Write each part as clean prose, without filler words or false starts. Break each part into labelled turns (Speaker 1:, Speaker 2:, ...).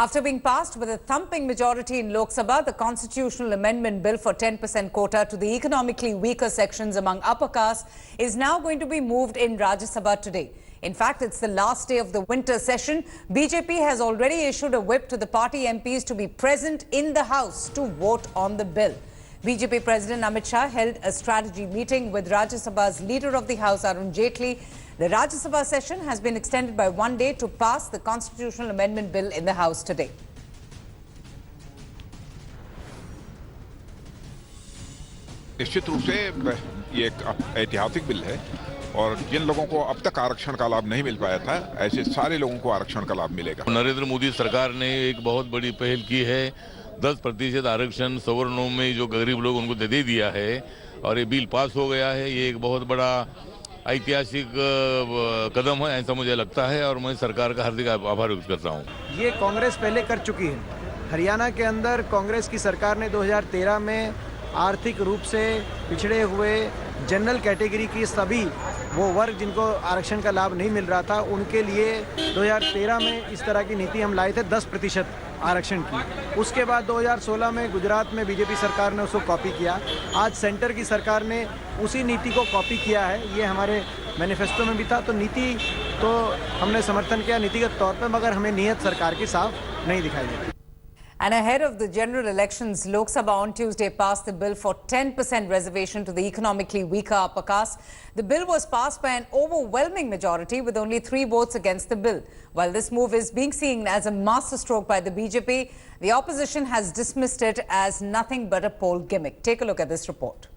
Speaker 1: After being passed with a thumping majority in Lok Sabha, the constitutional amendment bill for 10% quota to the economically weaker sections among upper castes is now going to be moved in Rajya Sabha today. In fact, it's the last day of the winter session. BJP has already issued a whip to the party MPs to be present in the House to vote on the bill. BJP President Amit Shah held a strategy meeting with Rajya Sabha's Leader of the House, Arun Jaitley. The Rajya Sabha session has been extended by 1 day to pass the constitutional amendment bill in the House today.
Speaker 2: निश्चित रूप से ये एक ऐतिहासिक bill है और जिन लोगों को अब तक आरक्षण का लाभ नहीं मिल पाया था, ऐसे सारे लोगों को आरक्षण का लाभ मिलेगा।
Speaker 3: नरेंद्र मोदी सरकार ने एक बहुत बड़ी पहल की है। 10% आरक्षण सवर्णों में जो गरीब लोग उनको दे दिया है और ये बिल पास हो गया है। ये एक बहुत बड़ा ऐतिहासिक कदम है, ऐसा मुझे लगता है और मैं सरकार का हार्दिक आभार व्यक्त करता हूँ।
Speaker 4: ये कांग्रेस पहले कर चुकी है। हरियाणा के अंदर कांग्रेस की सरकार ने 2013 में आर्थिक रूप से पिछड़े हुए जनरल कैटेगरी की सभी वो वर्ग जिनको आरक्षण का लाभ नहीं मिल रहा था, उनके लिए 2013 में इस तरह की नीति हम लाए थे 10% आरक्षण की। उसके बाद 2016 में गुजरात में बीजेपी सरकार ने उसको कॉपी किया। आज सेंटर की सरकार ने उसी नीति को कॉपी किया है। ये हमारे मैनिफेस्टो में भी था। तो नीति तो हमने समर्थन किया नीतिगत तौर पर, मगर हमें नीयत सरकार की साफ नहीं दिखाई देती।
Speaker 1: And ahead of the general elections, Lok Sabha on Tuesday passed the bill for 10% reservation to the economically weaker upper caste. The bill was passed by an overwhelming majority with only 3 votes against the bill. While this move is being seen as a masterstroke by the BJP, the opposition has dismissed it as nothing but a poll gimmick. Take a look at this report.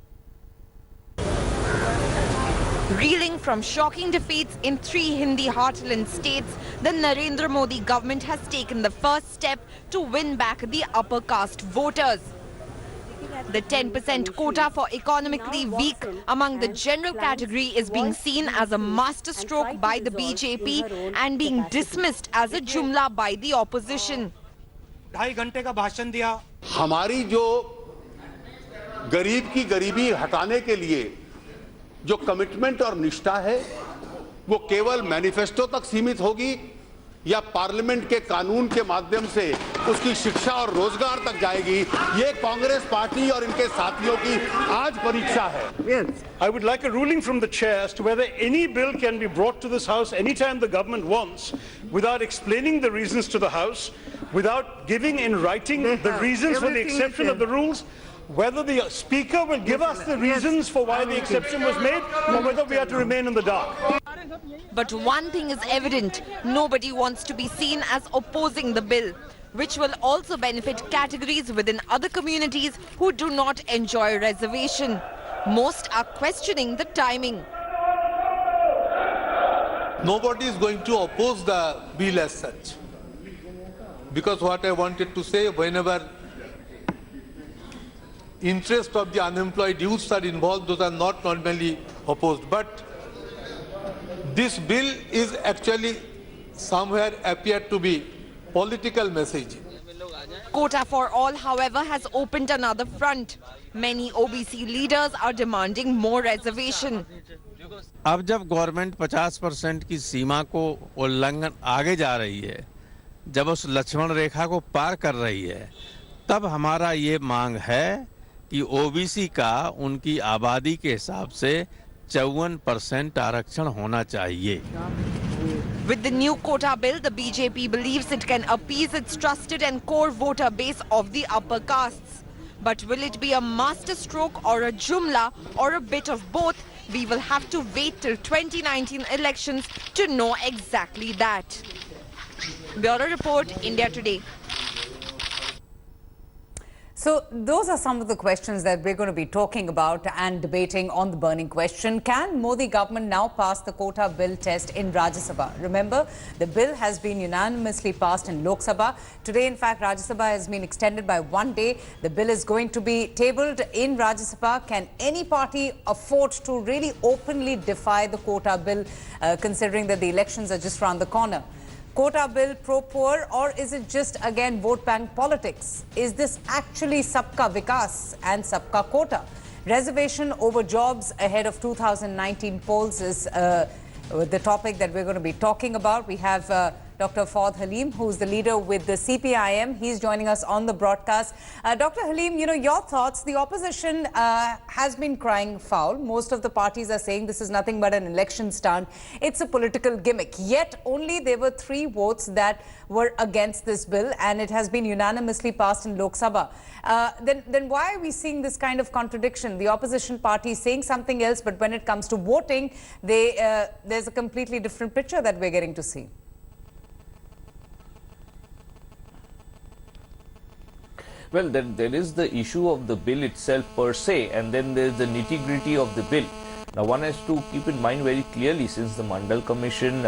Speaker 5: Reeling from shocking defeats in 3 Hindi heartland states, the Narendra Modi government has taken the first step to win back the upper caste voters. The 10% quota for economically weak among the general category is being seen as a masterstroke by the BJP and being dismissed as a jumla by the opposition.
Speaker 6: 2.5 घंटे का भाषण दिया।
Speaker 7: हमारी जो गरीब की गरीबी हटाने के लिए जो कमिटमेंट और निष्ठा है वो केवल मैनिफेस्टो तक सीमित होगी या पार्लियामेंट के कानून के माध्यम से उसकी शिक्षा और रोजगार तक जाएगी, ये कांग्रेस पार्टी और इनके साथियों की आज परीक्षा है।
Speaker 6: I would like a ruling from the chair as to whether any bill can be brought to this house anytime the government wants without explaining the reasons to the house, without giving in writing the reasons for the exception of the rules, whether the speaker will give us the reasons for why the exception was made or whether we have to remain in the dark.
Speaker 5: But one thing is evident, nobody wants to be seen as opposing the bill, which will also benefit categories within other communities who do not enjoy reservation. Most are questioning the timing.
Speaker 8: Nobody is going to oppose the bill as such. Because what I wanted to say, whenever interest of the unemployed youths are involved, those are not normally opposed. But this bill is actually somewhere appeared to be political message.
Speaker 5: Quota for all, however, has opened another front. Many OBC leaders are demanding more reservation.
Speaker 9: अब जब government 50% की सीमा को उल्लंघन आगे जा रही है, जब उस लक्ष्मण रेखा को पार कर रही है, तब हमारा ये मांग है कि ओबीसी का उनकी आबादी के हिसाब से 54% आरक्षण होना चाहिए।
Speaker 5: With the new quota bill, the BJP believes it can appease its trusted and core voter base of the upper castes. But will it be a masterstroke or a jumla or a bit of both? We will have to wait till 2019 elections to know exactly that. Bureau Report, India Today.
Speaker 1: So those are some of the questions that we're going to be talking about and debating on the burning question. Can Modi government now pass the quota bill test in Rajya Sabha? Remember, the bill has been unanimously passed in Lok Sabha. Today, in fact, Rajya Sabha has been extended by 1 day. The bill is going to be tabled in Rajya Sabha. Can any party afford to really openly defy the quota bill, considering that the elections are just around the corner? Quota bill pro-poor, or is it just again vote bank politics? Is this actually Sabka Vikas and Sabka Quota? Reservation over jobs ahead of 2019 polls is the topic that we're going to be talking about. We have Dr. Fawad Halim, who's the leader with the CPIM. He's joining us on the broadcast. Dr. Halim, your thoughts. The opposition has been crying foul. Most of the parties are saying this is nothing but an election stunt. It's a political gimmick. Yet only there were 3 votes that were against this bill, and it has been unanimously passed in Lok Sabha. Then why are we seeing this kind of contradiction? The opposition party is saying something else, but when it comes to voting, there's a completely different picture that we're getting to see.
Speaker 10: Well, there is the issue of the bill itself per se, and then there's the nitty-gritty of the bill. Now, one has to keep in mind very clearly, since the Mandal Commission,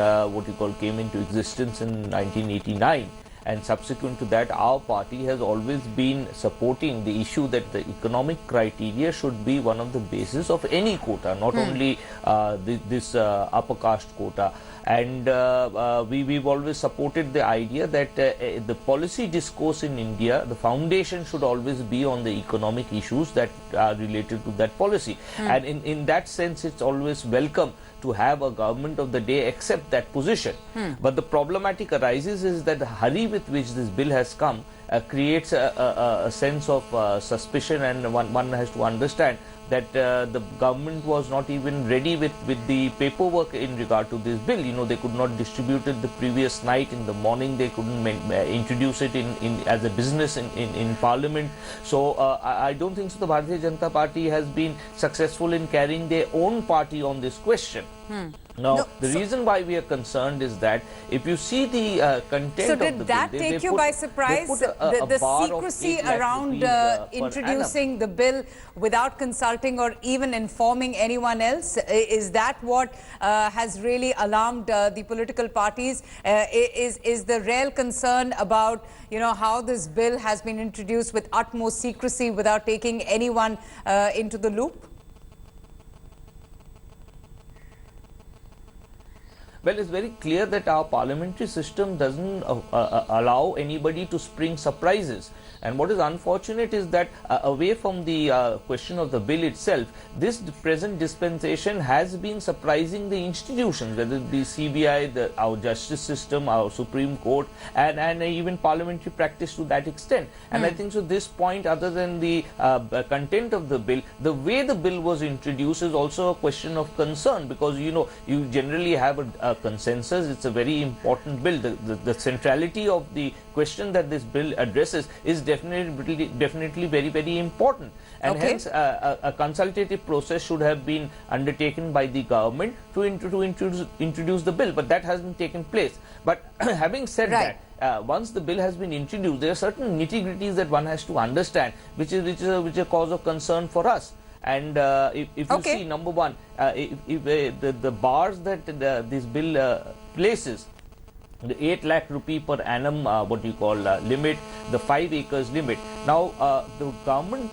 Speaker 10: came into existence in 1989, and subsequent to that, our party has always been supporting the issue that the economic criteria should be one of the basis of any quota, not only this upper caste quota. And we've always supported the idea that the policy discourse in India, the foundation should always be on the economic issues that are related to that policy. And in that sense, it's always welcome to have a government of the day accept that position. But the problematic arises is that the hurry with which this bill has come creates a sense of suspicion, and one has to understand that the government was not even ready with the paperwork in regard to this bill. They could not distribute it the previous night. In the morning, they couldn't introduce it as a business in parliament. So I don't think so the Bharatiya Janata Party has been successful in carrying their own party on this question. Now, the reason why we are concerned is that if you see the content of the bill...
Speaker 1: So did that take you by surprise? The secrecy around introducing the bill without consulting or even informing anyone else? Is that what has really alarmed the political parties? Is the real concern about how this bill has been introduced with utmost secrecy without taking anyone into the loop?
Speaker 10: Well, it's very clear that our parliamentary system doesn't allow anybody to spring surprises. And what is unfortunate is that away from the question of the bill itself, this present dispensation has been surprising the institutions, whether it be CBI, our justice system, our Supreme Court, and even parliamentary practice to that extent. And I think so this point, other than the content of the bill, the way the bill was introduced is also a question of concern, because you generally have a consensus. It's a very important bill. The centrality of the question that this bill addresses is definitely very, very important, and hence a consultative process should have been undertaken by the government to introduce the bill, but that hasn't taken place. But having said that, once the bill has been introduced, there are certain nitty-gritties that one has to understand, which is a cause of concern for us. And if you see, number one, if the bars that this bill places, the 8 lakh rupee per annum, limit, the 5 acres limit. Now, the government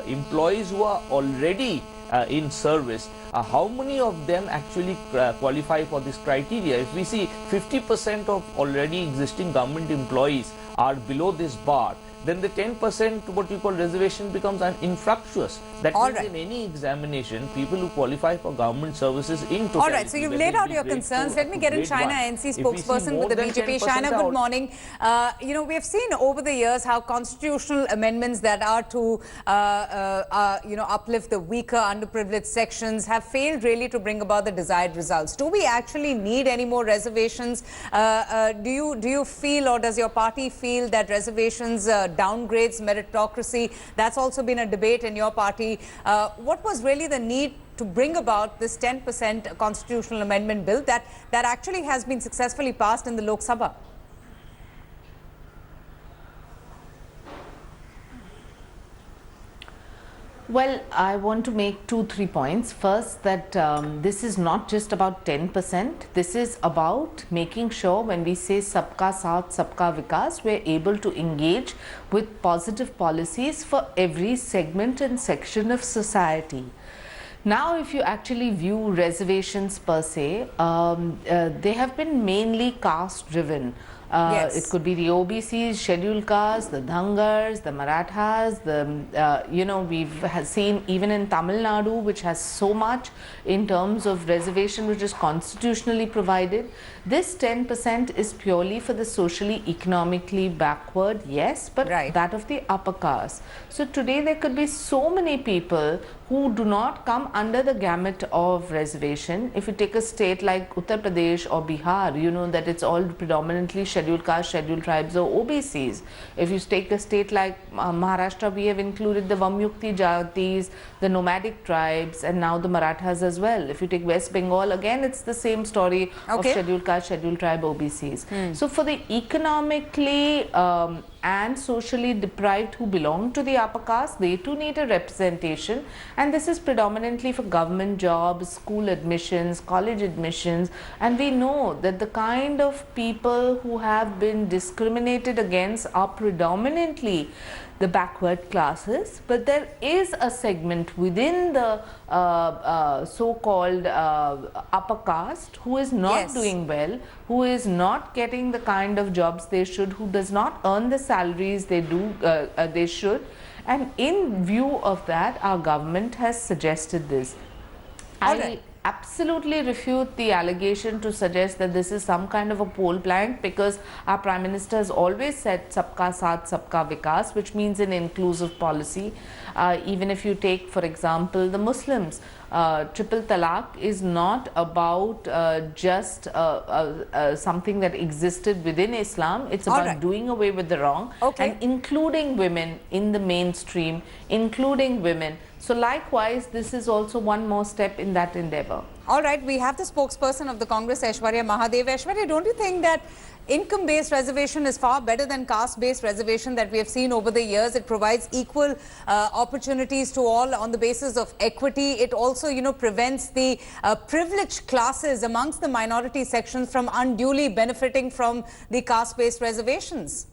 Speaker 10: employees who are already in service, how many of them actually qualify for this criteria? If we see 50% of already existing government employees are below this bar, then the 10% reservation becomes infructuous. That means in any examination, people who qualify for government services in totality.
Speaker 1: All right, so you've laid out your concerns. Let me get in Shaina, NC spokesperson with the BJP. Shaina, good morning. We have seen over the years how constitutional amendments that are to, uplift the weaker, underprivileged sections have failed really to bring about the desired results. Do we actually need any more reservations? Do you feel, or does your party feel that reservations downgrades meritocracy? That's also been a debate in your party. What was really the need to bring about this 10% constitutional amendment bill that actually has been successfully passed in the Lok Sabha?
Speaker 11: Well, I want to make 2-3 points. First, that this is not just about 10%. This is about making sure when we say Sabka Saath, Sabka Vikas, we're able to engage with positive policies for every segment and section of society. Now, if you actually view reservations per se, they have been mainly caste driven.
Speaker 1: Yes.
Speaker 11: It could be the OBCs, scheduled castes, the Dhangars, the Marathas, we've seen even in Tamil Nadu, which has so much in terms of reservation which is constitutionally provided. This 10% is purely for the socially, economically backward, yes, but
Speaker 1: Right.
Speaker 11: that of the upper caste. So today there could be so many people who do not come under the gamut of reservation. If you take a state like Uttar Pradesh or Bihar, you know that it's all predominantly scheduled caste, scheduled tribes or OBCs. If you take a state like Maharashtra, we have included the Vamyukti Jatis, the nomadic tribes, and now the Marathas as well. If you take West Bengal, again it's the same story of scheduled caste, scheduled tribe, OBCs. So for the economically and socially deprived who belong to the upper caste, they too need a representation, and this is predominantly for government jobs, school admissions, college admissions, and we know that the kind of people who have been discriminated against are predominantly the backward classes, but there is a segment within the so-called upper caste who is not doing well, who is not getting the kind of jobs they should, who does not earn the salaries they should, and in view of that our government has suggested this. I absolutely refute the allegation to suggest that this is some kind of a poll blank, because our Prime Minister has always said Sabka Saath, Sabka Vikas, which means an inclusive policy. Even if you take, for example, the Muslims, triple talaq is not about just something that existed within Islam. It's about doing away with the wrong and including women in the mainstream, including women. So likewise, this is also one more step in that endeavor.
Speaker 1: All right, we have the spokesperson of the Congress, Aishwarya Mahadev. Aishwarya, don't you think that income-based reservation is far better than caste-based reservation that we have seen over the years? It provides equal opportunities to all on the basis of equity. It also, prevents the privileged classes amongst the minority sections from unduly benefiting from the caste-based reservations.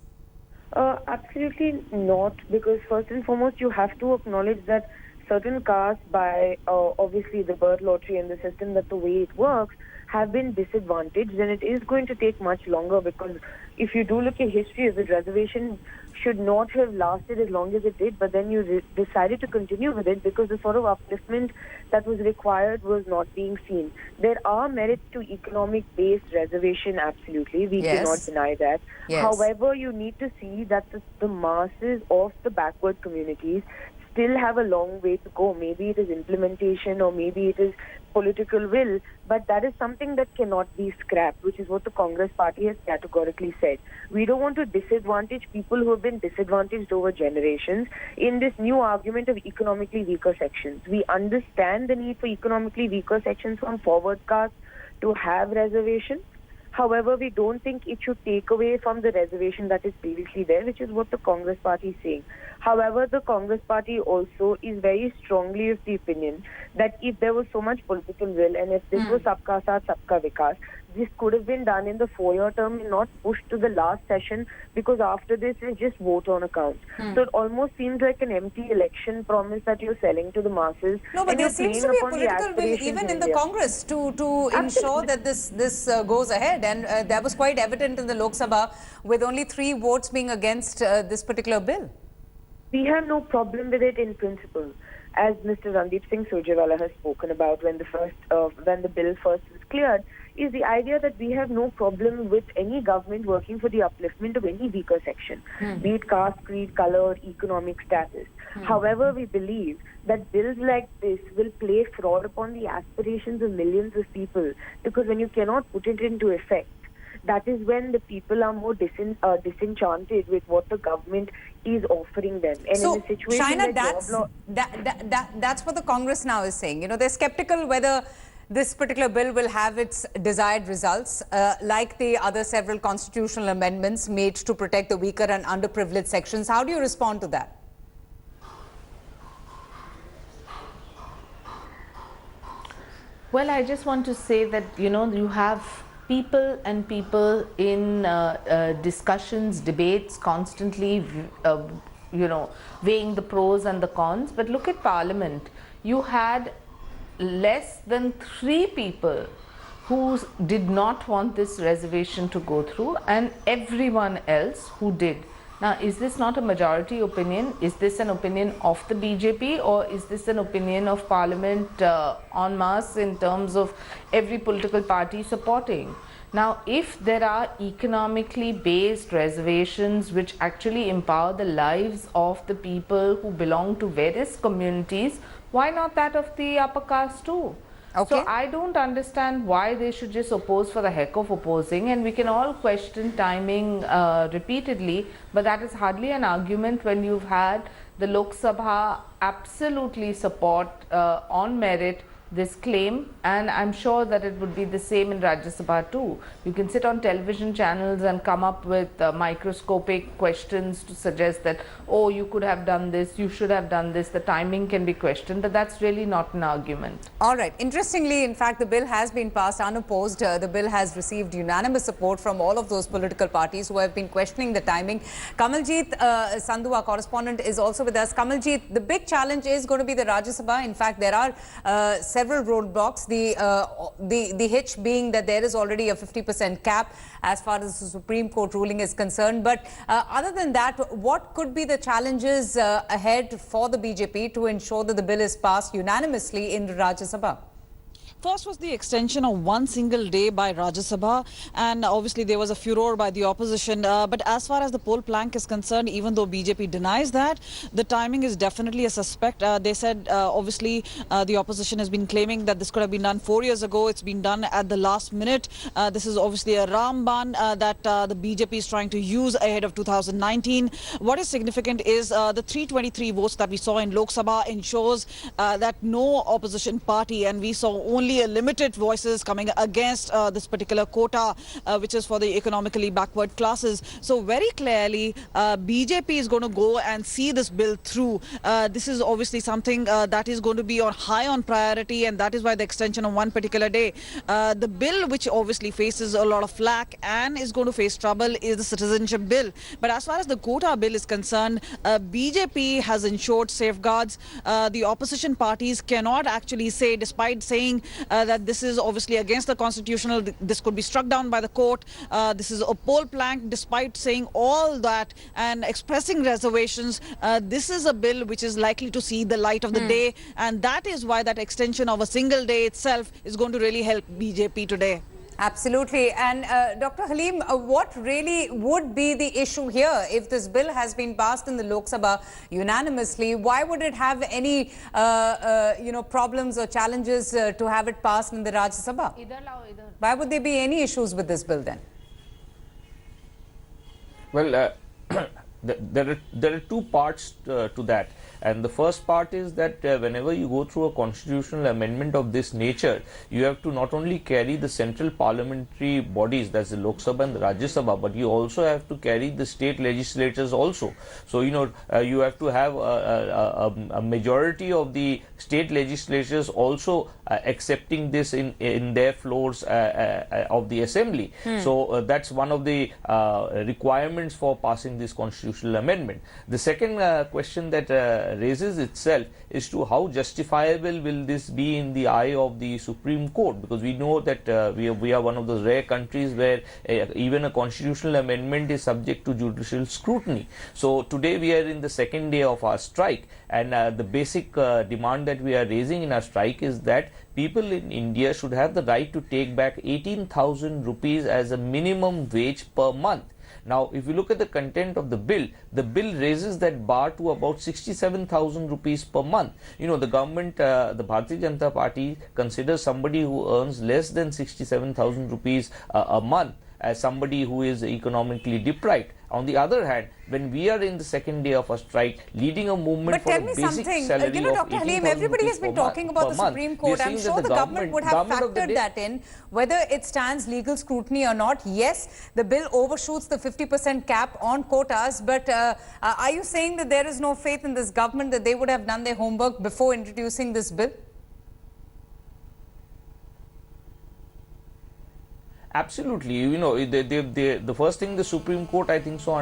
Speaker 12: Absolutely not, because first and foremost, you have to acknowledge that certain castes, by obviously the birth lottery and the system, that the way it works, have been disadvantaged, and it is going to take much longer, because if you do look at history of the reservation, should not have lasted as long as it did, but then you decided to continue with it because the sort of upliftment that was required was not being seen. There are merits to economic-based reservation, absolutely. We cannot deny that. However, you need to see that the masses of the backward communities still have a long way to go. Maybe it is implementation or maybe it is political will, but that is something that cannot be scrapped, which is what the Congress party has categorically said. We don't want to disadvantage people who have been disadvantaged over generations in this new argument of economically weaker sections. We understand the need for economically weaker sections from forward castes to have reservations. However, we don't think it should take away from the reservation that is previously there, which is what the Congress party is saying. However, the Congress party also is very strongly of the opinion that if there was so much political will and if this was Sabka Saath, Sabka Vikas, this could have been done in the 4-year term and not pushed to the last session, because after this it's just vote on account. So it almost seems like an empty election promise that you're selling to the masses.
Speaker 1: No, but there seems to be a political will even in the Congress to ensure that this goes ahead, and that was quite evident in the Lok Sabha with only 3 votes being against this particular bill.
Speaker 12: We have no problem with it in principle, as Mr. Randeep Singh Surjewala has spoken about when the bill first was cleared, is the idea that we have no problem with any government working for the upliftment of any weaker section, be it caste, creed, color, economic status. However, we believe that bills like this will play fraud upon the aspirations of millions of people, because when you cannot put it into effect, that is when the people are more disenchanted with what the government is offering them. And
Speaker 1: so,
Speaker 12: in a situation
Speaker 1: Shaina, that's what the Congress now is saying. They're skeptical whether this particular bill will have its desired results, like the other several constitutional amendments made to protect the weaker and underprivileged sections. How do you respond to that?
Speaker 11: Well, I just want to say that, you have people and people in discussions, debates, constantly, weighing the pros and the cons. But look at Parliament. You had less than 3 people who did not want this reservation to go through and everyone else who did. Now, is this not a majority opinion? Is this an opinion of the BJP, or is this an opinion of Parliament en masse in terms of every political party supporting? Now, if there are economically based reservations which actually empower the lives of the people who belong to various communities, why not that of the upper caste too?
Speaker 1: Okay.
Speaker 11: So I don't understand why they should just oppose for the heck of opposing, and we can all question timing repeatedly, but that is hardly an argument when you've had the Lok Sabha absolutely support on merit this claim, and I'm sure that it would be the same in Rajya Sabha too. You can sit on television channels and come up with microscopic questions to suggest that, oh, you could have done this, you should have done this, the timing can be questioned, but that's really not an argument.
Speaker 1: All right. Interestingly, in fact, the bill has been passed unopposed. The bill has received unanimous support from all of those political parties who have been questioning the timing. Kamaljeet Sandhu, our correspondent, is also with us. Kamaljeet, the big challenge is going to be the Rajya Sabha. In fact, there are several roadblocks. The hitch being that there is already a 50% cap as far as the Supreme Court ruling is concerned. But other than that, what could be the challenges ahead for the BJP to ensure that the bill is passed unanimously in the Rajya Sabha?
Speaker 13: First was the extension of one single day by Rajya Sabha, and obviously there was a furor by the opposition. But as far as the poll plank is concerned, even though BJP denies that, the timing is definitely a suspect. They said, obviously, the opposition has been claiming that this could have been done 4 years ago. It's been done at the last minute. This is obviously a Ramban that the BJP is trying to use ahead of 2019. What is significant is the 323 votes that we saw in Lok Sabha ensures that no opposition party, and we saw only a limited voices coming against this particular quota, which is for the economically backward classes. So very clearly, BJP is going to go and see this bill through. This is obviously something that is going to be high on priority, and that is why the extension of one particular day. The bill, which obviously faces a lot of flack and is going to face trouble, is the citizenship bill. But as far as the quota bill is concerned, BJP has ensured safeguards. The opposition parties cannot actually say, despite saying that this is obviously against the constitutional, this could be struck down by the court, this is a poll plank, despite saying all that and expressing reservations, this is a bill which is likely to see the light of the day, and that is why that extension of a single day itself is going to really help BJP today.
Speaker 1: Absolutely. And Dr. Halim, what really would be the issue here if this bill has been passed in the Lok Sabha unanimously? Why would it have any problems or challenges to have it passed in the Rajya Sabha? Why would there be any issues with this bill then?
Speaker 10: Well, there are two parts to that. And the first part is that whenever you go through a constitutional amendment of this nature, you have to not only carry the central parliamentary bodies, that's the Lok Sabha and the Rajya Sabha, but you also have to carry the state legislatures also. So, you have to have a majority of the state legislatures also accepting this in their floors of the assembly. So, that's one of the requirements for passing this constitutional amendment. The second question that raises itself is to how justifiable will this be in the eye of the Supreme Court, because we know that we are one of those rare countries where even a constitutional amendment is subject to judicial scrutiny. So today we are in the second day of our strike, and the basic demand that we are raising in our strike is that people in India should have the right to take back 18,000 rupees as a minimum wage per month. Now, if you look at the content of the bill raises that bar to about 67,000 rupees per month. The government, the Bharatiya Janata Party considers somebody who earns less than 67,000 rupees a month as somebody who is economically deprived. On the other hand, when we are in the second day of a strike, leading a movement for a basic salary of 18,000
Speaker 1: Dr. Halim, everybody has been talking about the Supreme Court. I'm sure the government would have factored that in, whether it stands legal scrutiny or not. Yes, the bill overshoots the 50% cap on quotas, but are you saying that there is no faith in this government, that they would have done their homework before introducing this bill?
Speaker 10: Absolutely. You know, the first thing the Supreme Court, I think so,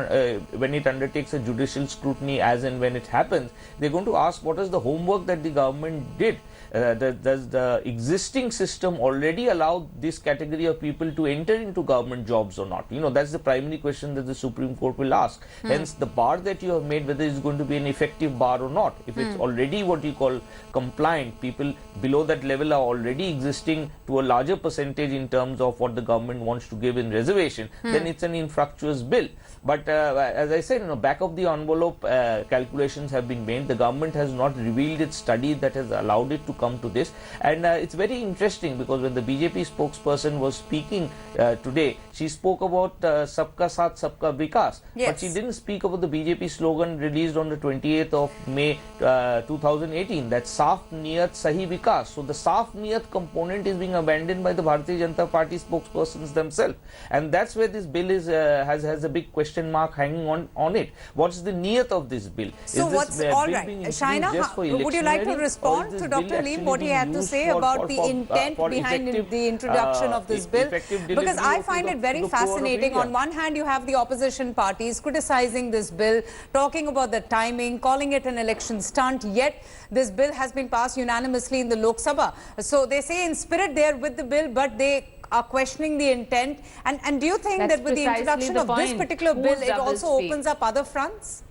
Speaker 10: when it undertakes a judicial scrutiny, as and when it happens, they're going to ask what is the homework that the government did. Does the existing system already allow this category of people to enter into government jobs or not? You know, that's the primary question that the Supreme Court will ask. Hence, the bar that you have made, whether it's going to be an effective bar or not. If it's already what you call compliant, people below that level are already existing to a larger percentage in terms of what the government wants to give in reservation, then it's an infructuous bill. But as I said, you know, back of the envelope calculations have been made. The government has not revealed its study that has allowed it to come to this. And it's very interesting because when the BJP spokesperson was speaking today, she spoke about Sabka Saath, Sabka Vikas. But she didn't speak about the BJP slogan released on the 28th of May 2018, that's Saaf Niyat Sahi Vikas. So the Saaf Niyat component is being abandoned by the Bharatiya Janata Party spokespersons themselves. And that's where this bill is has a big question mark hanging on it. What's the niyat of this bill?
Speaker 1: So all right, Shaina, would you like to respond to Dr. Lim, what he had to say about the intent behind the introduction of this bill? Because I find it very fascinating. On one hand, you have the opposition parties criticizing this bill, talking about the timing, calling it an election stunt, yet this bill has been passed unanimously in the Lok Sabha. So they say in spirit they are with the bill, but they are questioning the intent. And do you think that with the introduction of this particular bill, it also opens up other fronts?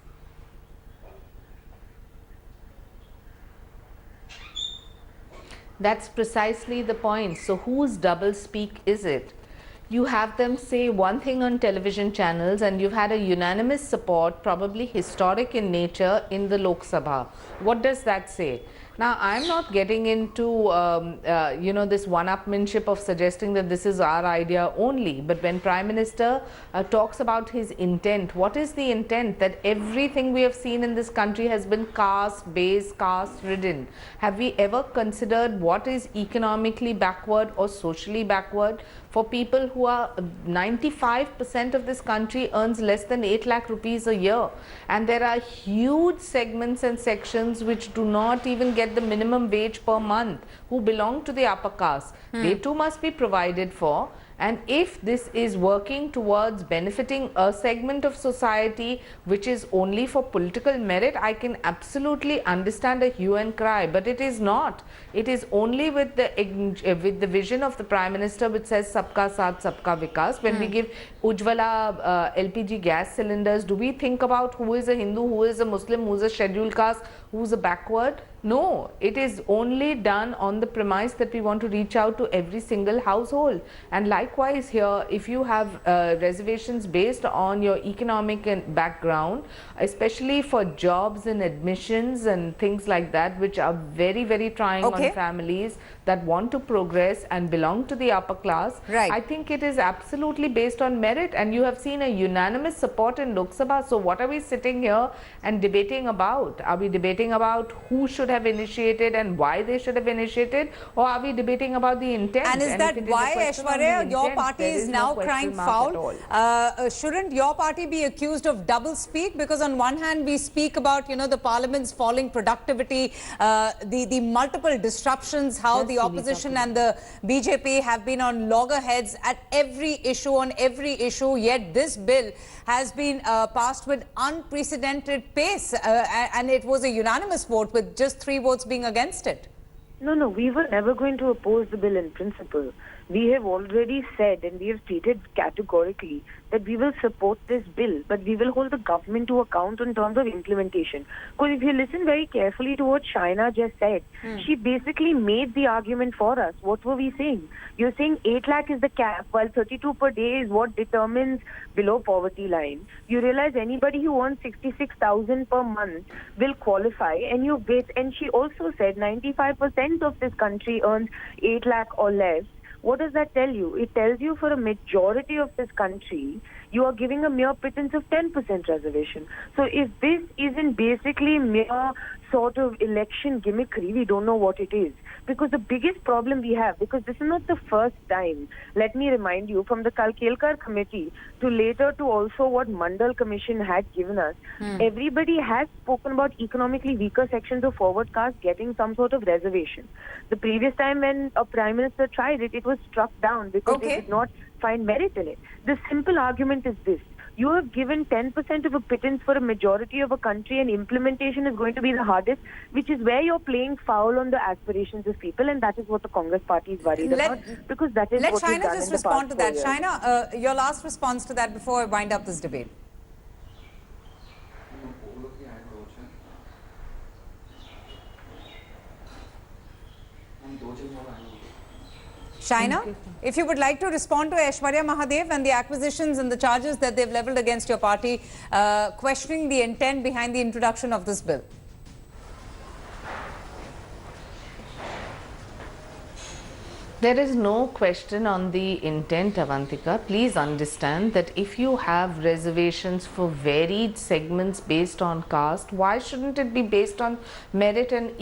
Speaker 11: That's precisely the point. So whose double speak is it? You have them say one thing on television channels and you've had a unanimous support, probably historic in nature, in the Lok Sabha. What does that say? Now, I'm not getting into, you know, this one-upmanship of suggesting that this is our idea only. But when Prime Minister talks about his intent, what is the intent? That everything we have seen in this country has been caste-based, caste-ridden. Have we ever considered what is economically backward or socially backward? For people who are 95% of this country earns less than 8 lakh rupees a year, and there are huge segments and sections which do not even get the minimum wage per month, who belong to the upper caste. They too must be provided for. And if this is working towards benefiting a segment of society which is only for political merit, I can absolutely understand a hue and cry, but it is not. It is only with the vision of the Prime Minister which says Sabka Saath, Sabka Vikas. When we give Ujjwala LPG gas cylinders, do we think about who is a Hindu, who is a Muslim, who is a scheduled caste, who is a backward? No, it is only done on the premise that we want to reach out to every single household. And likewise here, if you have reservations based on your economic background, especially for jobs and admissions and things like that, which are very, very trying on families that want to progress and belong to the upper class, I think it is absolutely based on merit. And you have seen a unanimous support in Lok Sabha. So what are we sitting here and debating about? Are we debating about who should have initiated and why they should have initiated, or are we debating about the intent?
Speaker 1: And is that why, Aishwarya, your party is now crying foul? Shouldn't your party be accused of double speak? Because on one hand we speak about, you know, the parliament's falling productivity, the multiple disruptions, how the opposition and the BJP have been on loggerheads at every issue, yet this bill has been passed with unprecedented pace, and it was a unanimous vote with just 3 votes being against it.
Speaker 12: No, we were never going to oppose the bill in principle. We have already said and we have stated categorically that we will support this bill, but we will hold the government to account in terms of implementation. Because if you listen very carefully to what Shaina just said, she basically made the argument for us. What were we saying? You're saying 8 lakh is the cap, while 32 per day is what determines below poverty line. You realize anybody who earns 66,000 per month will qualify, and and she also said 95% of this country earns 8 lakh or less. What does that tell you? It tells you for a majority of this country, you are giving a mere pittance of 10% reservation. So if this isn't basically mere sort of election gimmickry, we don't know what it is. Because the biggest problem we have, because this is not the first time, let me remind you, from the Kalkelkar committee to later to also what Mandal Commission had given us, everybody has spoken about economically weaker sections of forward caste getting some sort of reservation. The previous time when a Prime Minister tried it, it was struck down because they did not find merit in it. The simple argument is this. You have given 10% of a pittance for a majority of a country, and implementation is going to be the hardest, which is where you're playing foul on the aspirations of people, and that is what the Congress party is worried about, because that is
Speaker 1: Let
Speaker 12: what we've
Speaker 1: Shaina
Speaker 12: done
Speaker 1: just
Speaker 12: in the
Speaker 1: respond
Speaker 12: past
Speaker 1: to that.
Speaker 12: 4 years.
Speaker 1: Shaina, your last response to that before I wind up this debate. Shaina, if you would like to respond to Aishwarya Mahadev and the accusations and the charges that they've levelled against your party, questioning the intent behind the introduction of this bill.
Speaker 11: There is no question on the intent, Avantika. Please understand that if you have reservations for varied segments based on caste, why shouldn't it be based on merit and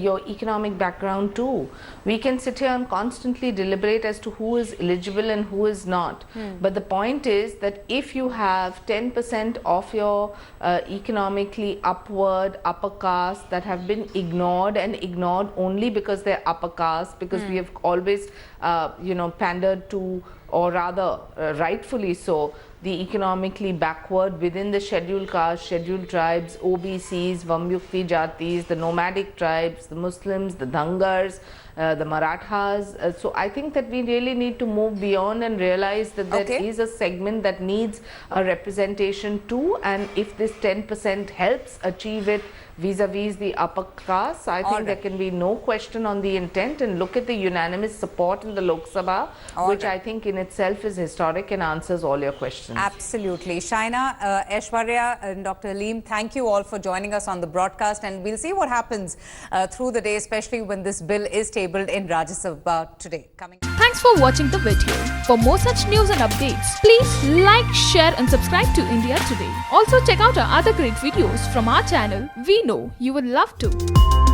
Speaker 11: your economic background too? We can sit here and constantly deliberate as to who is eligible and who is not. But the point is that if you have 10% of your economically upper caste that have been ignored, and ignored only because they're upper caste, because we have always pandered to, or rather rightfully so, the economically backward within the scheduled castes, scheduled tribes, OBCs, Vamyukti Jatis, the nomadic tribes, the Muslims, the Dhangars, the Marathas. So I think that we really need to move beyond and realize that there is a segment that needs a representation too, and if this 10% helps achieve it vis-a-vis the upper caste, I think there can be no question on the intent, and look at the unanimous support in the Lok Sabha, which I think in itself is historic and answers all your questions.
Speaker 1: Absolutely. Shaina, Aishwarya and Dr. Aleem, thank you all for joining us on the broadcast, and we'll see what happens through the day, especially when this bill is tabled in Rajya Sabha today.
Speaker 14: Thanks for watching the video. For more such news and updates, please like, share and subscribe to India Today. Also check out our other great videos from our channel. We know you would love to.